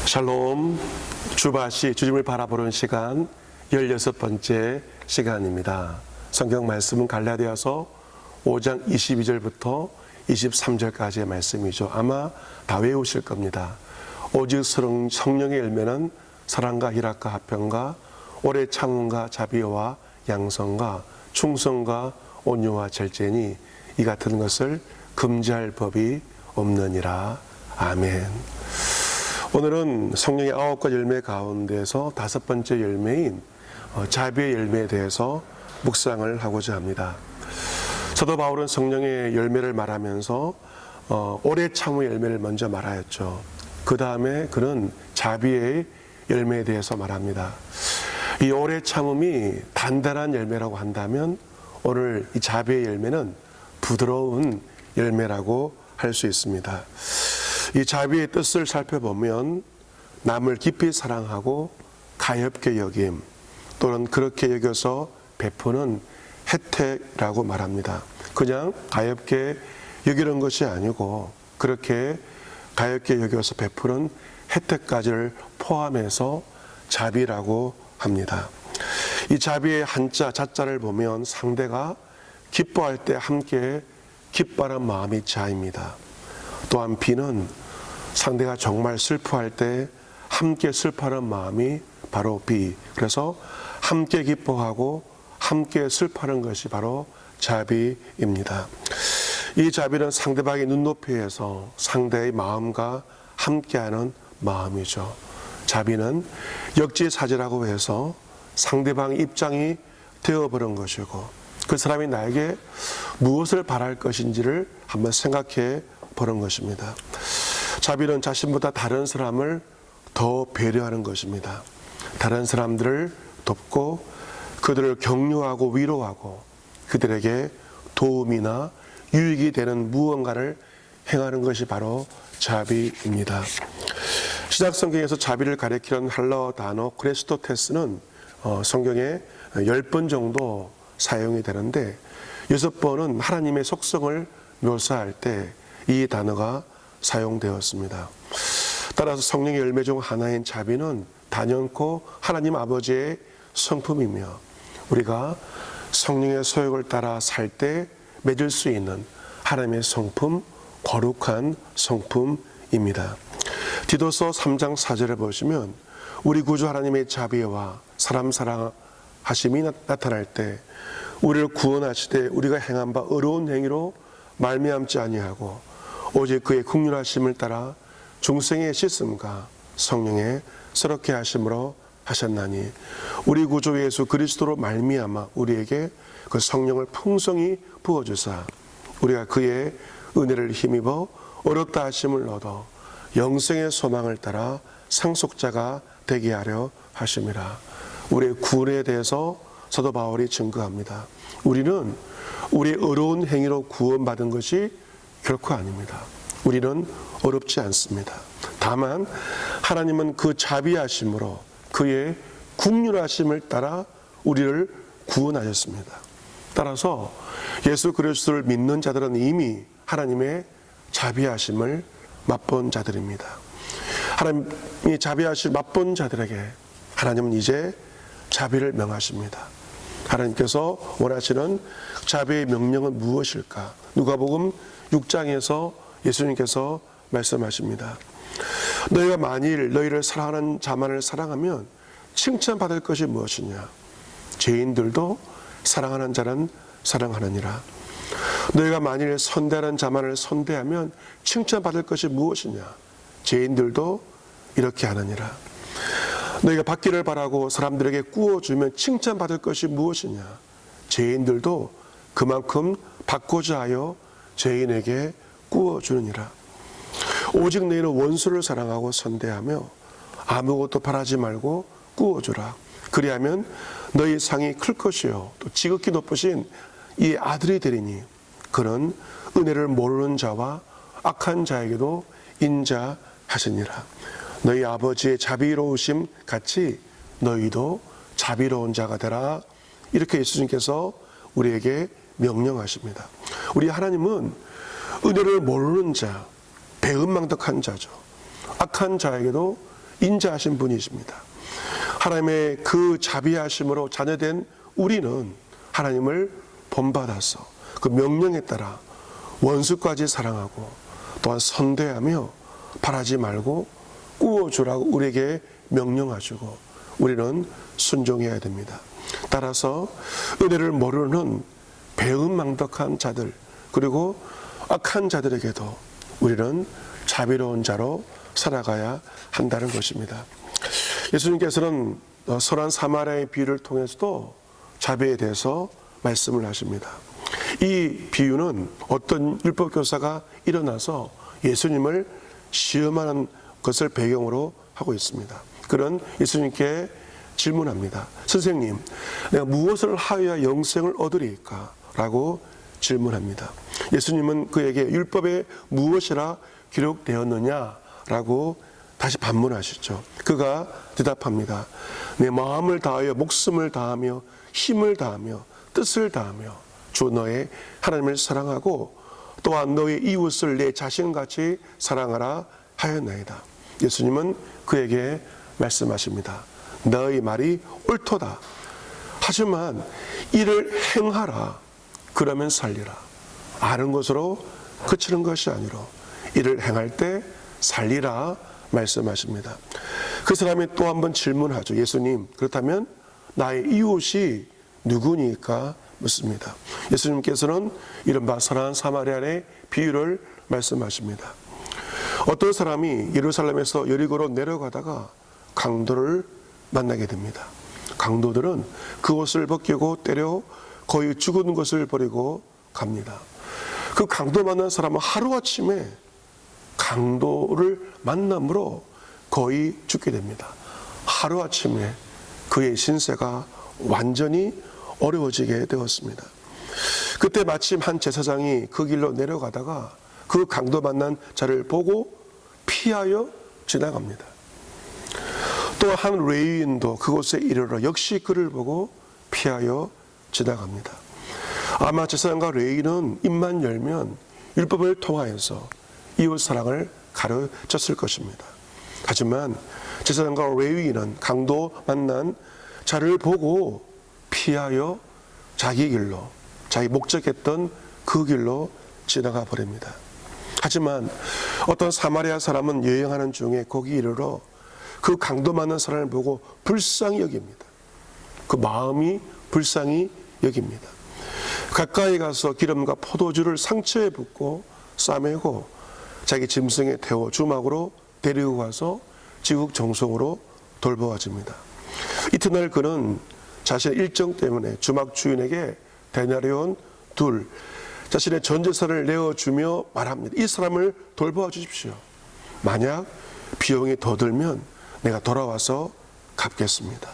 샬롬, 주바시 주님을 바라보는 시간 16번째 시간입니다. 성경 말씀은 갈라디아서 5장 22절부터 23절까지의 말씀이죠. 아마 다 외우실 겁니다. 오직 성령의 열매는 사랑과 희락과 화평과 오래 참음과 자비와 양성과 충성과 온유와 절제니 이 같은 것을 금지할 법이 없느니라. 아멘. 오늘은 성령의 9가지 열매 가운데서 5번째 열매인 자비의 열매에 대해서 묵상을 하고자 합니다. 사도 바울은 성령의 열매를 말하면서 오래 참음의 열매를 먼저 말하였죠. 그 다음에 그는 자비의 열매에 대해서 말합니다. 이 오래 참음이 단단한 열매라고 한다면 오늘 이 자비의 열매는 부드러운 열매라고 할 수 있습니다. 이 자비의 뜻을 살펴보면 남을 깊이 사랑하고 가엾게 여김 또는 그렇게 여겨서 베푸는 혜택이라고 말합니다. 그냥 가엾게 여기는 것이 아니고 그렇게 가엾게 여겨서 베푸는 혜택까지를 포함해서 자비라고 합니다. 이 자비의 한자 자자를 보면 상대가 기뻐할 때 함께 기뻐하는 마음이 자입니다. 또한 비는 상대가 정말 슬퍼할 때 함께 슬퍼하는 마음이 바로 비. 그래서 함께 기뻐하고 함께 슬퍼하는 것이 바로 자비입니다. 이 자비는 상대방의 눈높이에서 상대의 마음과 함께하는 마음이죠. 자비는 역지사지라고 해서 상대방의 입장이 되어버린 것이고 그 사람이 나에게 무엇을 바랄 것인지를 한번 생각해 보는 것입니다. 자비는 자신보다 다른 사람을 더 배려하는 것입니다. 다른 사람들을 돕고 그들을 격려하고 위로하고 그들에게 도움이나 유익이 되는 무언가를 행하는 것이 바로 자비입니다. 신약성경에서 자비를 가리키는 헬라어 단어 크레스토테스는 성경에 10번 정도 사용이 되는데 6번은 하나님의 속성을 묘사할 때 이 단어가 사용되었습니다. 따라서 성령의 열매 중 하나인 자비는 단연코 하나님 아버지의 성품이며 우리가 성령의 소욕을 따라 살 때 맺을 수 있는 하나님의 성품, 거룩한 성품입니다. 디도서 3장 4절을 보시면 우리 구주 하나님의 자비와 사람 사랑하심이 나타날 때 우리를 구원하시되 우리가 행한 바 의로운 행위로 말미암지 아니하고 오직 그의 긍휼하심을 따라 중생의 씻음과 성령의 새롭게 하심으로 하셨나니 우리 구주 예수 그리스도로 말미암아 우리에게 그 성령을 풍성히 부어주사 우리가 그의 은혜를 힘입어 어렵다 하심을 얻어 영생의 소망을 따라 상속자가 되게 하려 하심이라. 우리의 구원에 대해서 사도 바울이 증거합니다. 우리는 우리의 어려운 행위로 구원받은 것이 결코 아닙니다. 우리는 어렵지 않습니다. 다만 하나님은 그 자비하심으로 그의 긍휼하심을 따라 우리를 구원하셨습니다. 따라서 예수 그리스도를 믿는 자들은 이미 하나님의 자비하심을 맛본 자들입니다. 하나님이 자비하심을 맛본 자들에게 하나님은 이제 자비를 명하십니다. 하나님께서 원하시는 자비의 명령은 무엇일까? 누가복음 6장에서 예수님께서 말씀하십니다. 너희가 만일 너희를 사랑하는 자만을 사랑하면 칭찬받을 것이 무엇이냐? 죄인들도 사랑하는 자는 사랑하느니라. 너희가 만일 선대하는 자만을 선대하면 칭찬받을 것이 무엇이냐? 죄인들도 이렇게 하느니라. 너희가 받기를 바라고 사람들에게 꾸어주면 칭찬받을 것이 무엇이냐? 죄인들도 그만큼 받고자 하여 죄인에게 꾸어주느니라. 오직 너희는 원수를 사랑하고 선대하며 아무것도 바라지 말고 꾸어주라. 그리하면 너희 상이 클 것이요 또 지극히 높으신 이 아들이 되리니 그는 은혜를 모르는 자와 악한 자에게도 인자하시니라. 너희 아버지의 자비로우심 같이 너희도 자비로운 자가 되라. 이렇게 예수님께서 우리에게 명령하십니다. 우리 하나님은 은혜를 모르는 자, 배은망덕한 자죠. 악한 자에게도 인자하신 분이십니다. 하나님의 그 자비하심으로 자녀된 우리는 하나님을 본받아서 그 명령에 따라 원수까지 사랑하고 또한 선대하며 바라지 말고 꾸어주라고 우리에게 명령하시고 우리는 순종해야 됩니다. 따라서 은혜를 모르는 배은망덕한 자들 그리고 악한 자들에게도 우리는 자비로운 자로 살아가야 한다는 것입니다. 예수님께서는 선한 사마리아의 비유를 통해서도 자비에 대해서 말씀을 하십니다. 이 비유는 어떤 율법교사가 일어나서 예수님을 시험하는 것을 배경으로 하고 있습니다. 그런 예수님께 질문합니다. 선생님, 내가 무엇을 하여야 영생을 얻으리까? 라고 질문합니다. 예수님은 그에게 율법에 무엇이라 기록되었느냐? 라고 다시 반문하시죠. 그가 대답합니다. 내 마음을 다하여 목숨을 다하며 힘을 다하며 뜻을 다하며 주 너의 하나님을 사랑하고 또한 너의 이웃을 내 자신같이 사랑하라 하였나이다. 예수님은 그에게 말씀하십니다. 너의 말이 옳도다. 하지만 이를 행하라. 그러면 살리라. 아는 것으로 그치는 것이 아니로 이를 행할 때 살리라 말씀하십니다. 그 사람이 또 한 번 질문하죠. 예수님, 그렇다면 나의 이웃이 누구니까 묻습니다. 예수님께서는 이른바 선한 사마리아의 비유를 말씀하십니다. 어떤 사람이 예루살렘에서 여리고로 내려가다가 강도를 만나게 됩니다. 강도들은 그 옷을 벗기고 때려 거의 죽은 것을 버리고 갑니다. 그 강도 만난 사람은 하루아침에 강도를 만남으로 거의 죽게 됩니다. 하루아침에 그의 신세가 완전히 어려워지게 되었습니다. 그때 마침 한 제사장이 그 길로 내려가다가 그 강도 만난 자를 보고 피하여 지나갑니다. 또 한 레위인도 그곳에 이르러 역시 그를 보고 피하여 지나갑니다. 아마 제사장과 레위인은 입만 열면 율법을 통하여서 이웃 사랑을 가르쳤을 것입니다. 하지만 제사장과 레위인은 강도 만난 자를 보고 피하여 자기 길로, 자기 목적했던 그 길로 지나가 버립니다. 하지만 어떤 사마리아 사람은 여행하는 중에 거기 이르러 그 강도 만난 사람을 보고 불쌍히 여깁니다. 그 마음이 불쌍히 여깁니다. 가까이 가서 기름과 포도주를 상처에 붓고 싸매고 자기 짐승에 태워 주막으로 데리고 가서 지국 정성으로 돌보아줍니다. 이튿날 그는 자신의 일정 때문에 주막 주인에게 데나리온 둘 자신의 전 재산을 내어주며 말합니다. 이 사람을 돌보아 주십시오. 만약 비용이 더 들면 내가 돌아와서 갚겠습니다.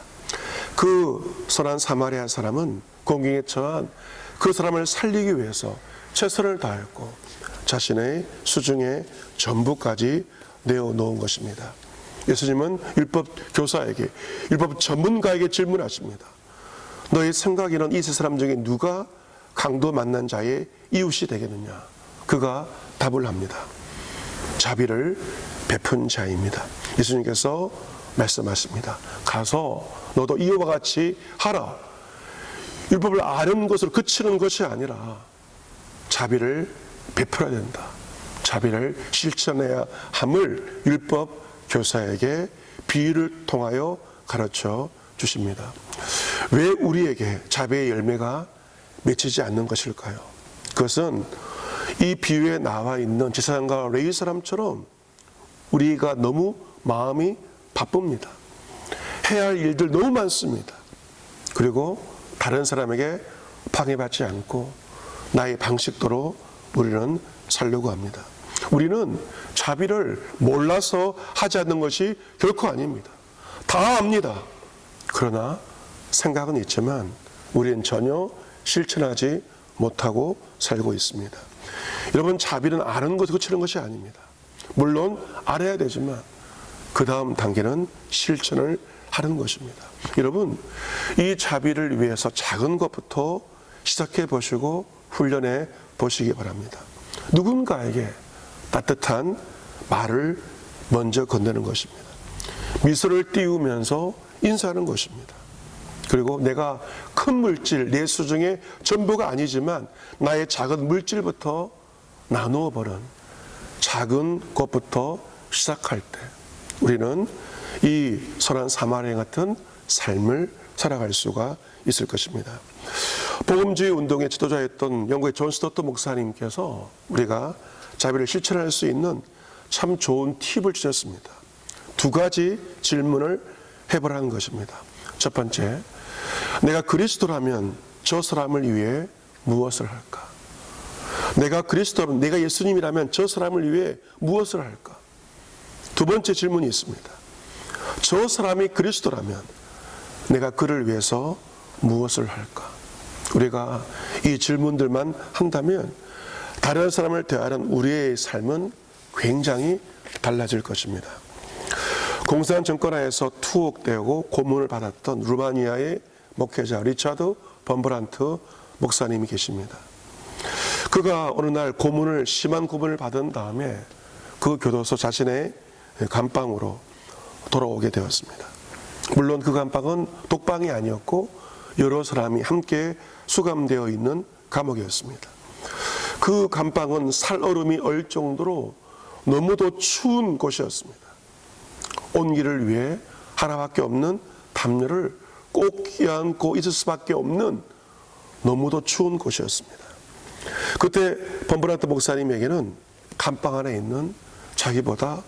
그 선한 사마리아 사람은 공경에 처한 그 사람을 살리기 위해서 최선을 다했고 자신의 수중에 전부까지 내어놓은 것입니다. 예수님은 율법 교사에게, 율법 전문가에게 질문하십니다. 너의 생각에는 이 세 사람 중에 누가 강도 만난 자의 이웃이 되겠느냐? 그가 답을 합니다. 자비를 베푼 자입니다. 예수님께서 말씀하십니다. 가서 너도 이와 같이 하라. 율법을 아는 것으로 그치는 것이 아니라 자비를 베풀어야 된다. 자비를 실천해야 함을 율법 교사에게 비유를 통하여 가르쳐 주십니다. 왜 우리에게 자비의 열매가 맺히지 않는 것일까요? 그것은 이 비유에 나와 있는 제사장과 레위 사람처럼 우리가 너무 마음이 바쁩니다. 해야 할 일들 너무 많습니다. 그리고 다른 사람에게 방해받지 않고 나의 방식대로 우리는 살려고 합니다. 우리는 자비를 몰라서 하지 않는 것이 결코 아닙니다. 다 압니다. 그러나 생각은 있지만 우리는 전혀 실천하지 못하고 살고 있습니다. 여러분, 자비는 아는 것을 그치는 것이 아닙니다. 물론 알아야 되지만 그 다음 단계는 실천을 하는 것입니다. 여러분, 이 자비를 위해서 작은 것부터 시작해 보시고 훈련해 보시기 바랍니다. 누군가에게 따뜻한 말을 먼저 건네는 것입니다. 미소를 띄우면서 인사하는 것입니다. 그리고 내가 큰 물질, 내 수중의 전부가 아니지만 나의 작은 물질부터 나누어 보는 작은 것부터 시작할 때 우리는 이 선한 사마리아 같은 삶을 살아갈 수가 있을 것입니다. 복음주의 운동의 지도자였던 영국의 존 스토트 목사님께서 우리가 자비를 실천할 수 있는 참 좋은 팁을 주셨습니다. 두 가지 질문을 해보라는 것입니다. 첫 번째, 내가 그리스도라면 저 사람을 위해 무엇을 할까? 내가 그리스도라면, 내가 예수님이라면 저 사람을 위해 무엇을 할까? 두 번째 질문이 있습니다. 저 사람이 그리스도라면 내가 그를 위해서 무엇을 할까? 우리가 이 질문들만 한다면 다른 사람을 대하는 우리의 삶은 굉장히 달라질 것입니다. 공산 정권하에서 투옥되고 고문을 받았던 루마니아의 목회자 리차드 범브란트 목사님이 계십니다. 그가 어느 날 심한 고문을 받은 다음에 그 교도소 자신의 감방으로 돌아오게 되었습니다. 물론 그 감방은 독방이 아니었고 여러 사람이 함께 수감되어 있는 감옥이었습니다. 그 감방은 살얼음이 얼 정도로 너무도 추운 곳이었습니다. 온기를 위해 하나밖에 없는 담요를 꼭 껴안고 있을 수밖에 없는 너무도 추운 곳이었습니다. 그때 범브란트 목사님에게는 감방 안에 있는 자기보다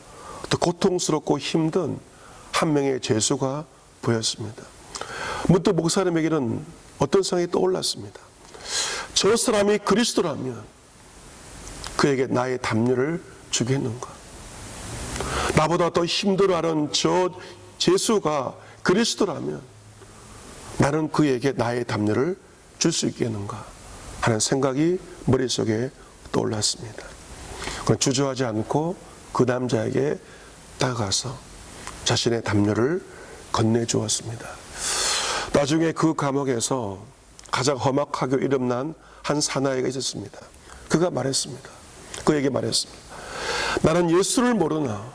더 고통스럽고 힘든 한 명의 죄수가 보였습니다. 문득 목사님에게는 어떤 생각이 떠올랐습니다. 저 사람이 그리스도라면 그에게 나의 담요를 주겠는가? 나보다 더 힘들어하는 저 죄수가 그리스도라면 나는 그에게 나의 담요를 줄 수 있겠는가 하는 생각이 머릿속에 떠올랐습니다. 그건 주저하지 않고 그 남자에게 다가가서 자신의 담요를 건네주었습니다. 나중에 그 감옥에서 가장 험악하게 이름난 한 사나이가 있었습니다. 그가 말했습니다. 그에게 말했습니다. 나는 예수를 모르나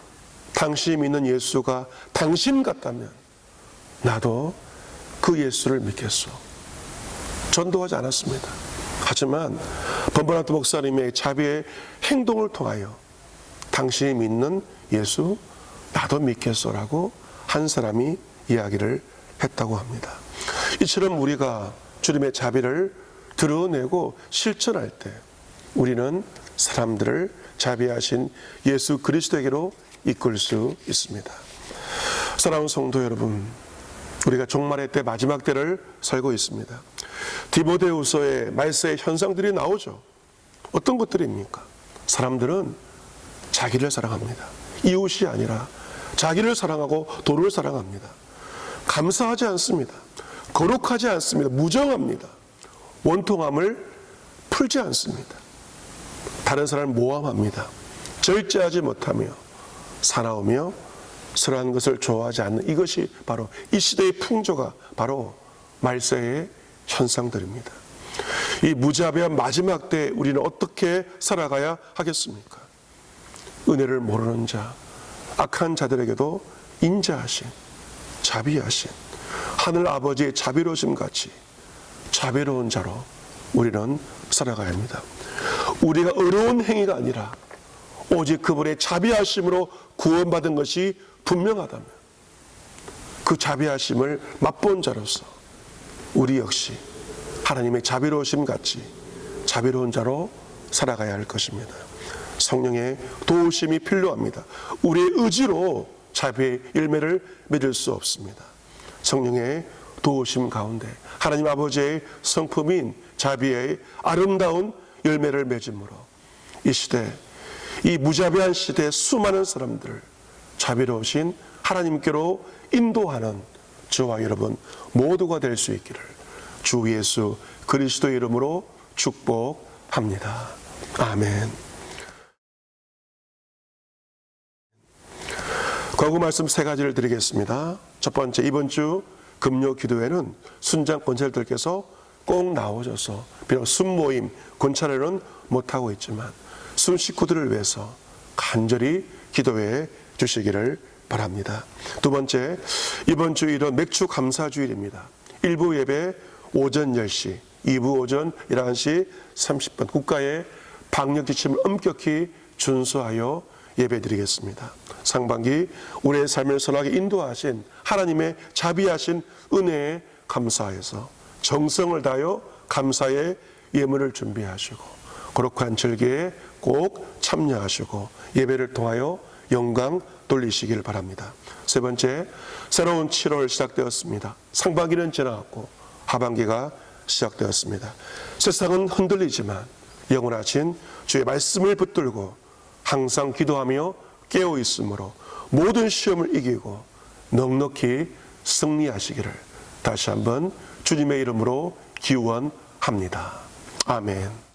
당신이 믿는 예수가 당신 같다면 나도 그 예수를 믿겠소. 전도하지 않았습니다. 하지만 범브란트 목사님의 자비의 행동을 통하여 당신이 믿는 예수 나도 믿겠소라고 한 사람이 이야기를 했다고 합니다. 이처럼 우리가 주님의 자비를 드러내고 실천할 때 우리는 사람들을 자비하신 예수 그리스도에게로 이끌 수 있습니다. 사랑하는 성도 여러분, 우리가 종말의 때 마지막 때를 살고 있습니다. 디모데후서에 말세의 현상들이 나오죠. 어떤 것들입니까? 사람들은 자기를 사랑합니다. 이웃이 아니라 자기를 사랑하고 도를 사랑합니다. 감사하지 않습니다. 거룩하지 않습니다. 무정합니다. 원통함을 풀지 않습니다. 다른 사람을 모함합니다. 절제하지 못하며 사나우며 선한 것을 좋아하지 않는 이것이 바로 이 시대의 풍조가 바로 말세의 현상들입니다. 이 무자비한 마지막 때 우리는 어떻게 살아가야 하겠습니까? 은혜를 모르는 자, 악한 자들에게도 인자하신, 자비하신 하늘 아버지의 자비로우심 같이 자비로운 자로 우리는 살아가야 합니다. 우리가 어려운 행위가 아니라 오직 그분의 자비하심으로 구원받은 것이 분명하다면 그 자비하심을 맛본 자로서 우리 역시 하나님의 자비로우심 같이 자비로운 자로 살아가야 할 것입니다. 성령의 도우심이 필요합니다. 우리의 의지로 자비의 열매를 맺을 수 없습니다. 성령의 도우심 가운데 하나님 아버지의 성품인 자비의 아름다운 열매를 맺음으로 이 시대, 이 무자비한 시대의 수많은 사람들을 자비로우신 하나님께로 인도하는 저와 여러분 모두가 될 수 있기를 주 예수 그리스도의 이름으로 축복합니다. 아멘. 광고 말씀 세 가지를 드리겠습니다. 첫 번째, 이번 주 금요 기도회는 순장 권사들께서 꼭 나오셔서 비록 순모임 권찰회는 못하고 있지만 순 식구들을 위해서 간절히 기도해 주시기를 바랍니다. 두 번째, 이번 주일은 맥주 감사주일입니다. 1부 예배 오전 10시, 2부 오전 11시 30분 국가의 방역 지침을 엄격히 준수하여 예배드리겠습니다. 상반기 우리의 삶을 선하게 인도하신 하나님의 자비하신 은혜에 감사해서 정성을 다하여 감사의 예물을 준비하시고 거룩한 절기에 꼭 참여하시고 예배를 통하여 영광 돌리시길 바랍니다. 세 번째, 새로운 7월 시작되었습니다. 상반기는 지나갔고 하반기가 시작되었습니다. 세상은 흔들리지만 영원하신 주의 말씀을 붙들고 항상 기도하며 깨어 있으므로 모든 시험을 이기고 넉넉히 승리하시기를 다시 한번 주님의 이름으로 기원합니다. 아멘.